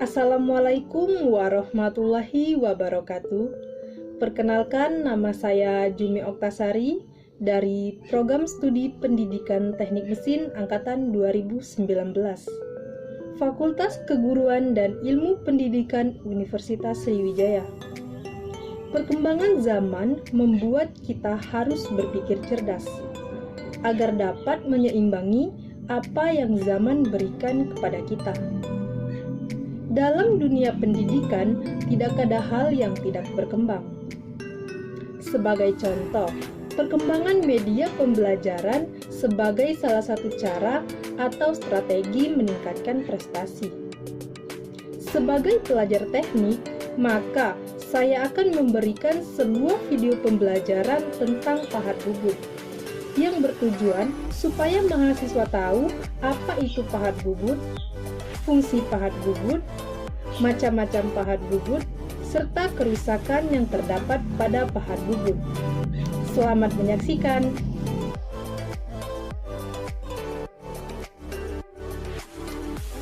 Assalamualaikum warahmatullahi wabarakatuh. Perkenalkan, nama saya Jumi Oktasari dari Program Studi Pendidikan Teknik Mesin Angkatan 2019, Fakultas Keguruan dan Ilmu Pendidikan Universitas Sriwijaya. Perkembangan zaman membuat kita harus berpikir cerdas agar dapat menyeimbangi apa yang zaman berikan kepada kita. Dalam dunia pendidikan, tidak ada hal yang tidak berkembang. Sebagai contoh, perkembangan media pembelajaran sebagai salah satu cara atau strategi meningkatkan prestasi. Sebagai pelajar teknik, maka saya akan memberikan sebuah video pembelajaran tentang pahat bubut yang bertujuan supaya mahasiswa tahu apa itu pahat bubut, fungsi pahat bubut, macam-macam pahat bubut, serta kerusakan yang terdapat pada pahat bubut. Selamat menyaksikan.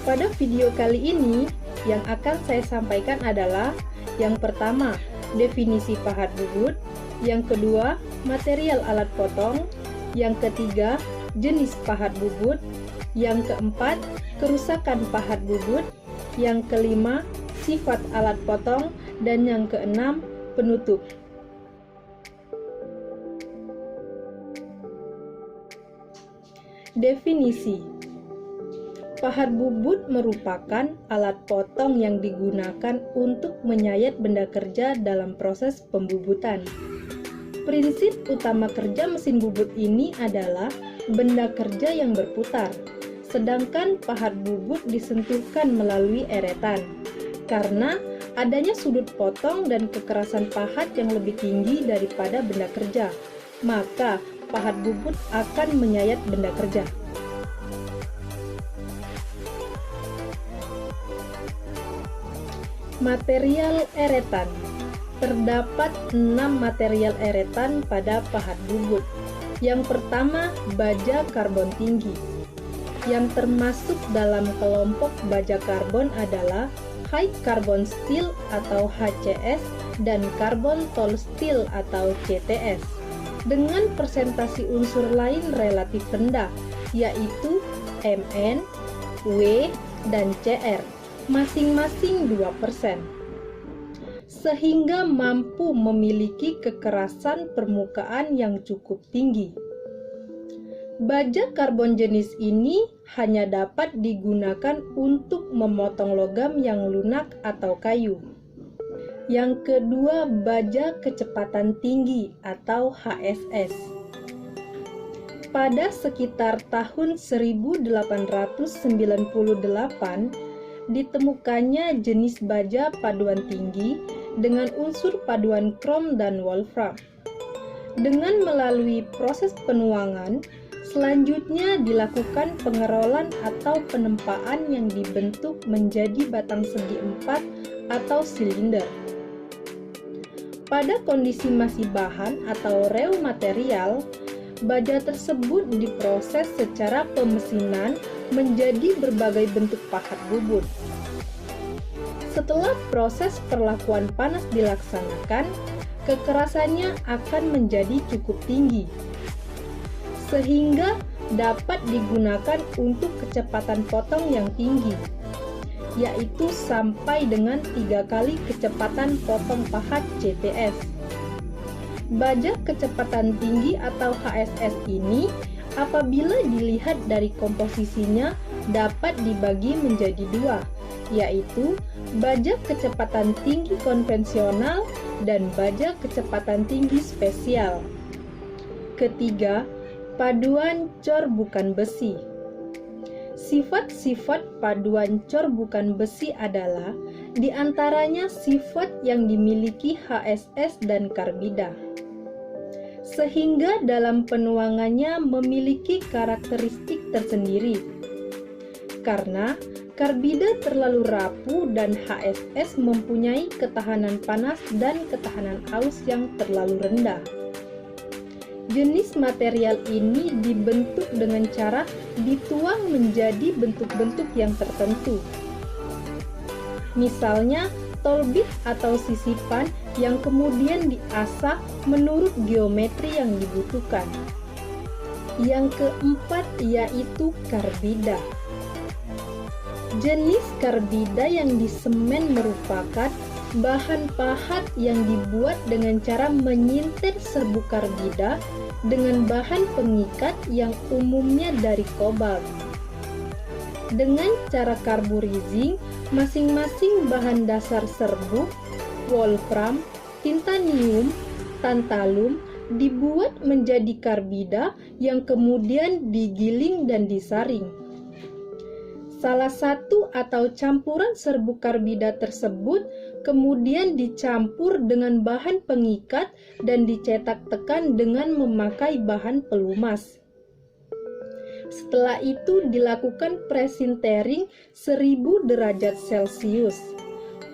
Pada video kali ini, yang akan saya sampaikan adalah yang pertama, definisi pahat bubut, yang kedua, material alat potong, yang ketiga, jenis pahat bubut, yang keempat, kerusakan pahat bubut, yang kelima, sifat alat potong, dan yang keenam, penutup. Definisi: pahat bubut merupakan alat potong yang digunakan untuk menyayat benda kerja dalam proses pembubutan. Prinsip utama kerja mesin bubut ini adalah benda kerja yang berputar, sedangkan pahat bubut disentuhkan melalui eretan. Karena adanya sudut potong dan kekerasan pahat yang lebih tinggi daripada benda kerja, maka pahat bubut akan menyayat benda kerja. Material eretan. Terdapat 6 material eretan pada pahat bubut. Yang pertama, baja karbon tinggi. Yang termasuk dalam kelompok baja karbon adalah high carbon steel atau HCS dan carbon tall steel atau CTS, dengan persentasi unsur lain relatif rendah, yaitu Mn, W, dan Cr, masing-masing 2%, sehingga mampu memiliki kekerasan permukaan yang cukup tinggi. Baja karbon jenis ini hanya dapat digunakan untuk memotong logam yang lunak atau kayu. Yang kedua, baja kecepatan tinggi atau HSS. Pada sekitar tahun 1898, ditemukannya jenis baja paduan tinggi dengan unsur paduan krom dan wolfram. Dengan melalui proses penuangan, selanjutnya dilakukan pengerolan atau penempaan yang dibentuk menjadi batang segi 4 atau silinder. Pada kondisi masih bahan atau raw material, baja tersebut diproses secara pemesinan menjadi berbagai bentuk pahat bubut. Setelah proses perlakuan panas dilaksanakan, kekerasannya akan menjadi cukup tinggi, sehingga dapat digunakan untuk kecepatan potong yang tinggi, yaitu sampai dengan 3 kali kecepatan potong pahat CTS. Baja kecepatan tinggi atau HSS ini, apabila dilihat dari komposisinya, dapat dibagi menjadi 2, yaitu baja kecepatan tinggi konvensional dan baja kecepatan tinggi spesial. Ketiga, paduan cor bukan besi. Sifat-sifat paduan cor bukan besi adalah diantaranya sifat yang dimiliki HSS dan karbida, sehingga dalam penuangannya memiliki karakteristik tersendiri. Karena karbida terlalu rapuh dan HSS mempunyai ketahanan panas dan ketahanan aus yang terlalu rendah. Jenis material ini dibentuk dengan cara dituang menjadi bentuk-bentuk yang tertentu. misalnya tolbit atau sisipan yang kemudian diasah menurut geometri yang dibutuhkan. Yang keempat yaitu karbida. Jenis karbida yang disemen merupakan bahan pahat yang dibuat dengan cara menyinter serbuk karbida dengan bahan pengikat yang umumnya dari kobalt. Dengan cara carburizing, masing-masing bahan dasar serbuk, wolfram, titanium, tantalum dibuat menjadi karbida yang kemudian digiling dan disaring. Salah satu atau campuran serbuk karbida tersebut kemudian dicampur dengan bahan pengikat dan dicetak tekan dengan memakai bahan pelumas. Setelah itu dilakukan presintering 1000 derajat Celcius.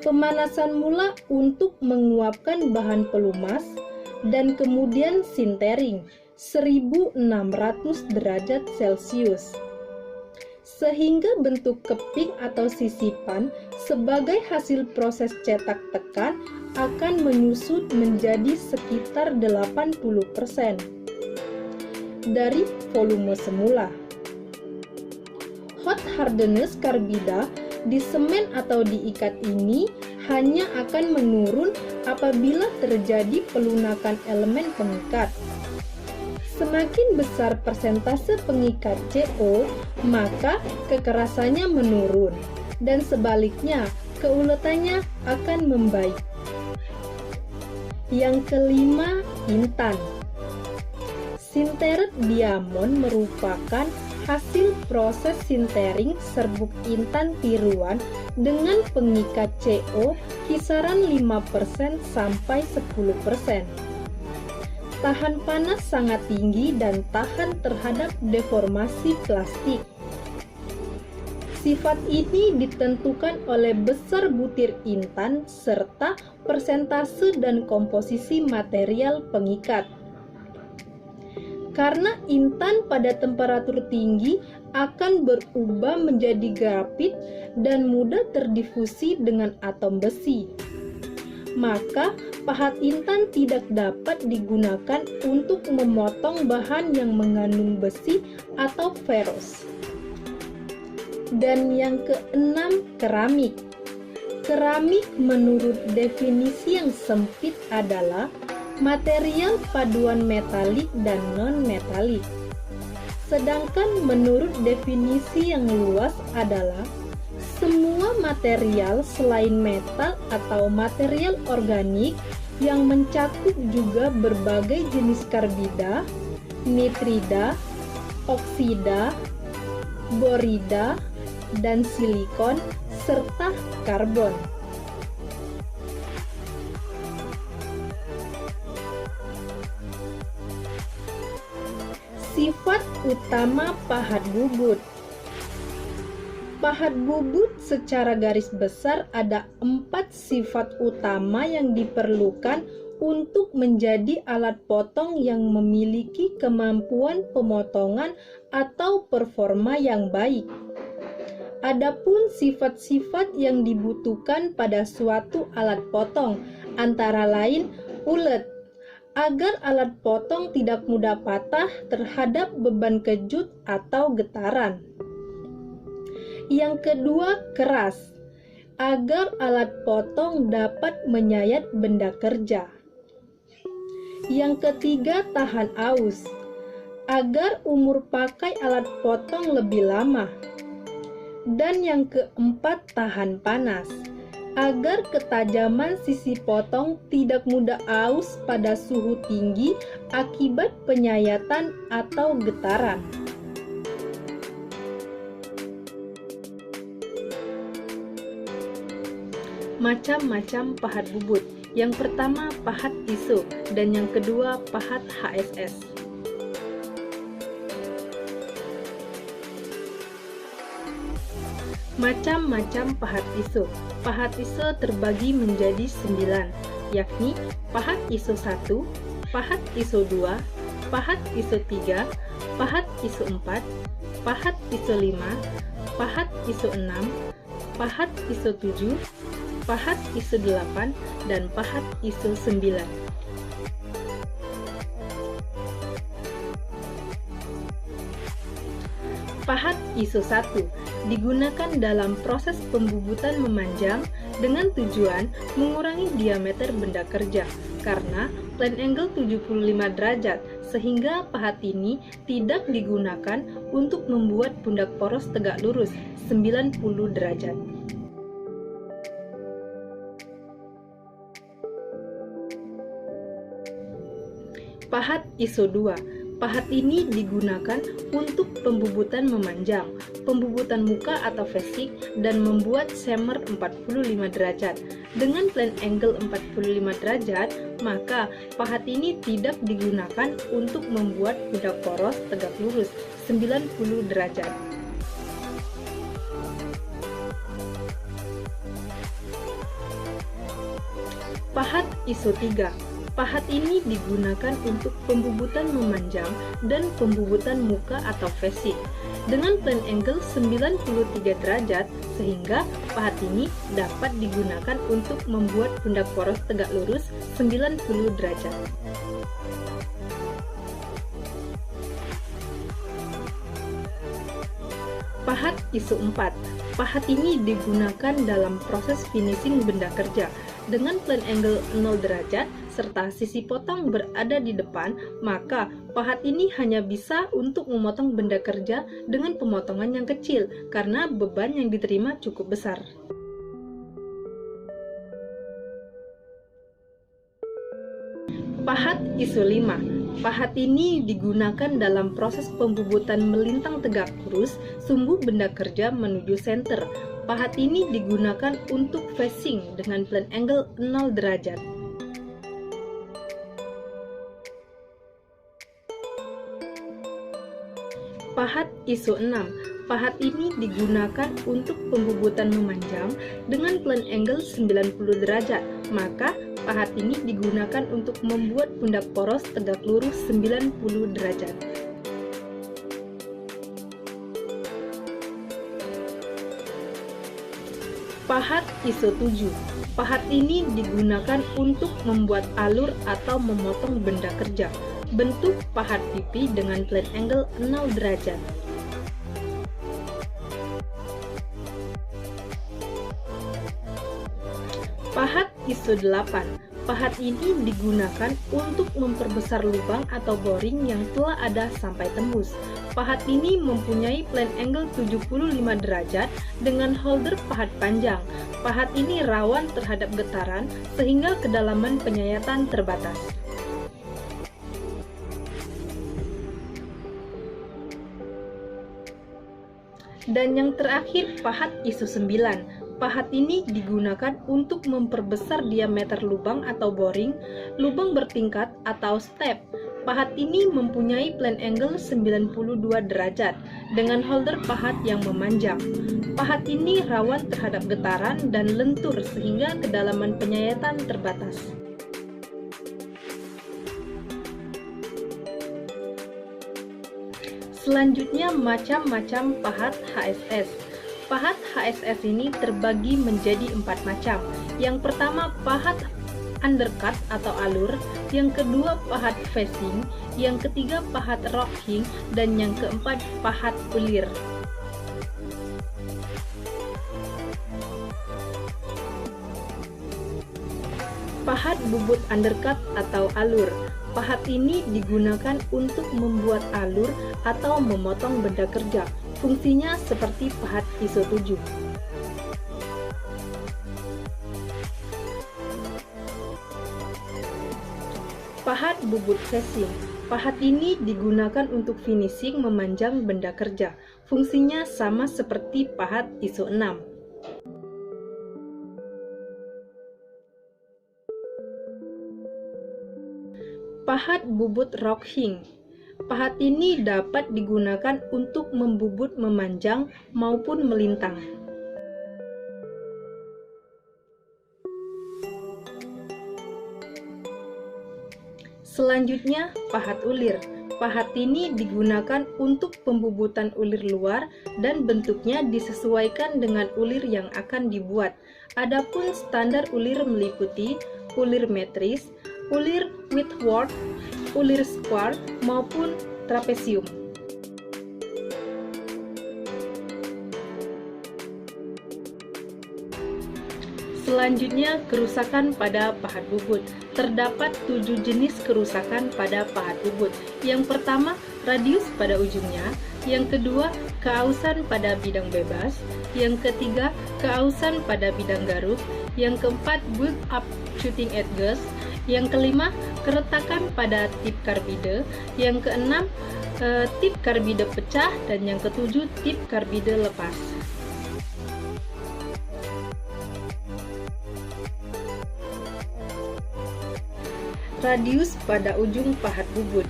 Pemanasan mula untuk menguapkan bahan pelumas dan kemudian sintering 1600 derajat Celcius. Sehingga bentuk keping atau sisipan sebagai hasil proses cetak tekan akan menyusut menjadi sekitar 80% dari volume semula. Hot hardness karbida di semen atau diikat ini hanya akan menurun apabila terjadi pelunakan elemen pengikat. Semakin besar persentase pengikat CO, maka kekerasannya menurun, dan sebaliknya, keuletannya akan membaik. Yang kelima, intan. Sinteret diamond merupakan hasil proses sintering serbuk intan tiruan dengan pengikat CO kisaran 5% sampai 10%. Tahan panas sangat tinggi dan tahan terhadap deformasi plastik. Sifat ini ditentukan oleh besar butir intan serta persentase dan komposisi material pengikat. Karena intan pada temperatur tinggi akan berubah menjadi grafit dan mudah terdifusi dengan atom besi, maka pahat intan tidak dapat digunakan untuk memotong bahan yang mengandung besi atau ferrous. Dan yang keenam, keramik. Keramik menurut definisi yang sempit adalah material paduan metalik dan non-metalik. Sedangkan menurut definisi yang luas adalah semua material selain metal atau material organik yang mencakup juga berbagai jenis karbida, nitrida, oksida, borida, dan silikon, serta karbon. Sifat utama pahat bubut. Pahat bubut secara garis besar ada 4 sifat utama yang diperlukan untuk menjadi alat potong yang memiliki kemampuan pemotongan atau performa yang baik. Adapun sifat-sifat yang dibutuhkan pada suatu alat potong antara lain ulet, agar alat potong tidak mudah patah terhadap beban kejut atau getaran. Yang kedua, keras, agar alat potong dapat menyayat benda kerja. Yang ketiga, tahan aus, agar umur pakai alat potong lebih lama. Dan yang keempat, tahan panas, agar ketajaman sisi potong tidak mudah aus pada suhu tinggi akibat penyayatan atau getaran. Macam-macam pahat bubut. Yang pertama pahat ISO dan yang kedua pahat HSS. Macam-macam pahat ISO. Pahat ISO terbagi menjadi 9, yakni pahat ISO 1, pahat ISO 2, pahat ISO 3, pahat ISO 4, pahat ISO 5, pahat ISO 6, pahat ISO 7, pahat ISO 8, dan pahat ISO 9. Pahat ISO 1 digunakan dalam proses pembubutan memanjang dengan tujuan mengurangi diameter benda kerja karena plane angle 75 derajat, sehingga pahat ini tidak digunakan untuk membuat pundak poros tegak lurus 90 derajat. Pahat ISO 2. Pahat ini digunakan untuk pembubutan memanjang, pembubutan muka atau facing, dan membuat shimmer 45 derajat. Dengan plane angle 45 derajat, maka pahat ini tidak digunakan untuk membuat pundak poros tegak lurus 90 derajat. Pahat ISO 3. Pahat ini digunakan untuk pembubutan memanjang dan pembubutan muka atau facing dengan plane angle 93 derajat, sehingga pahat ini dapat digunakan untuk membuat pundak poros tegak lurus 90 derajat. Pahat ISO 4. Pahat ini digunakan dalam proses finishing benda kerja dengan plane angle 0 derajat serta sisi potong berada di depan, maka pahat ini hanya bisa untuk memotong benda kerja dengan pemotongan yang kecil karena beban yang diterima cukup besar. Pahat ISO 5. Pahat ini digunakan dalam proses pembubutan melintang tegak lurus sumbu benda kerja menuju senter. Pahat ini digunakan untuk facing dengan plane angle 0 derajat. Pahat ISO 6. Pahat ini digunakan untuk pembubutan memanjang dengan plane angle 90 derajat, maka pahat ini digunakan untuk membuat pundak poros tegak lurus 90 derajat. Pahat ISO 7. Pahat ini digunakan untuk membuat alur atau memotong benda kerja. Bentuk pahat pipi dengan plane angle 0 derajat. Pahat ISO 8. Pahat ini digunakan untuk memperbesar lubang atau boring yang telah ada sampai tembus. Pahat ini mempunyai plane angle 75 derajat dengan holder pahat panjang. Pahat ini rawan terhadap getaran sehingga kedalaman penyayatan terbatas. Dan yang terakhir, pahat ISO 9. Pahat ini digunakan untuk memperbesar diameter lubang atau boring, lubang bertingkat atau step. Pahat ini mempunyai plane angle 92 derajat dengan holder pahat yang memanjang. Pahat ini rawan terhadap getaran dan lentur sehingga kedalaman penyayatan terbatas. Selanjutnya, macam-macam pahat HSS. Pahat HSS ini terbagi menjadi 4 macam. Yang pertama, pahat undercut atau alur, yang kedua pahat facing, yang ketiga pahat rocking, dan yang keempat pahat ulir. Pahat bubut undercut atau alur. Pahat ini digunakan untuk membuat alur atau memotong benda kerja. Fungsinya seperti pahat ISO 7. Pahat bubut facing. Pahat ini digunakan untuk finishing memanjang benda kerja. Fungsinya sama seperti pahat ISO 6. Pahat bubut rocking. Pahat ini dapat digunakan untuk membubut memanjang maupun melintang. Selanjutnya, pahat ulir. pahat ini digunakan untuk pembubutan ulir luar dan bentuknya disesuaikan dengan ulir yang akan dibuat. Adapun standar ulir meliputi ulir metris, ulir Whitworth, ulir square, maupun trapesium. Selanjutnya, kerusakan pada pahat bubut. Terdapat 7 jenis kerusakan pada pahat bubut. Yang pertama, radius pada ujungnya. Yang kedua, keausan pada bidang bebas. Yang ketiga, keausan pada bidang garuk. Yang keempat, build-up shooting edges. Yang kelima, keretakan pada tip karbide. Yang keenam, tip karbide pecah. Dan yang ketujuh, tip karbide lepas. Radius pada ujung pahat bubut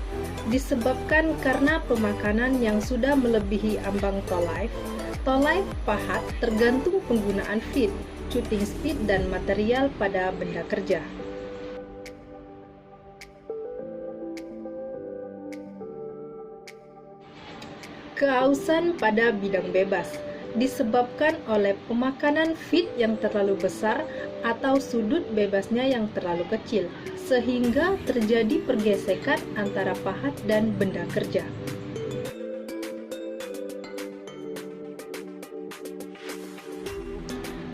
disebabkan karena pemakanan yang sudah melebihi ambang tolive. Tolive pahat tergantung penggunaan feed, shooting speed, dan material pada benda kerja. Keausan pada bidang bebas disebabkan oleh pemakanan feed yang terlalu besar atau sudut bebasnya yang terlalu kecil, sehingga terjadi pergesekan antara pahat dan benda kerja.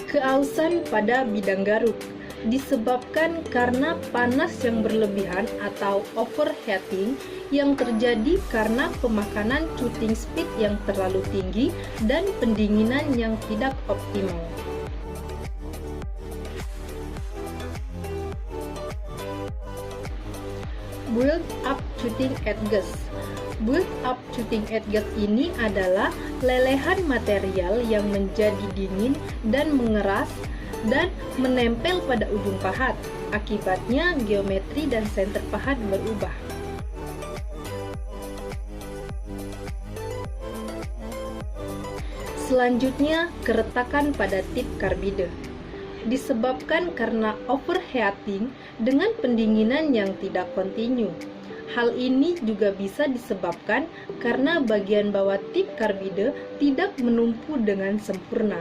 Keausan pada bidang garuk disebabkan karena panas yang berlebihan atau overheating yang terjadi karena pemakanan shooting speed yang terlalu tinggi dan pendinginan yang tidak optimal. Build-up shooting edges. Build-up shooting edges ini adalah lelehan material yang menjadi dingin dan mengeras dan menempel pada ujung pahat. Akibatnya geometri dan senter pahat berubah. Selanjutnya, keretakan pada tip karbide disebabkan karena overheating dengan pendinginan yang tidak kontinu. Hal ini juga bisa disebabkan karena bagian bawah tip karbide tidak menumpu dengan sempurna.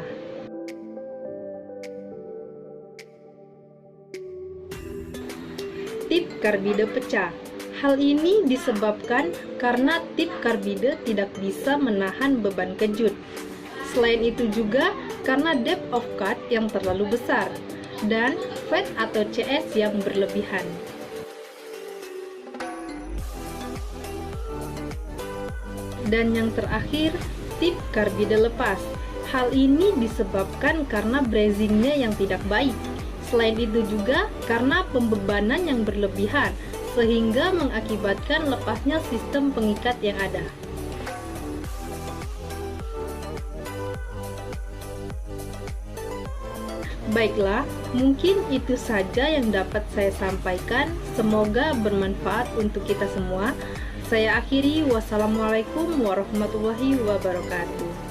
Tip karbide pecah. Hal ini disebabkan karena tip karbide tidak bisa menahan beban kejut. Selain itu juga karena depth of cut yang terlalu besar dan fade atau CS yang berlebihan. Dan yang terakhir, tip karbide lepas. Hal ini disebabkan karena brazingnya yang tidak baik. Selain itu juga karena pembebanan yang berlebihan, sehingga mengakibatkan lepasnya sistem pengikat yang ada. Baiklah, mungkin itu saja yang dapat saya sampaikan. Semoga bermanfaat untuk kita semua. Saya akhiri, wassalamualaikum warahmatullahi wabarakatuh.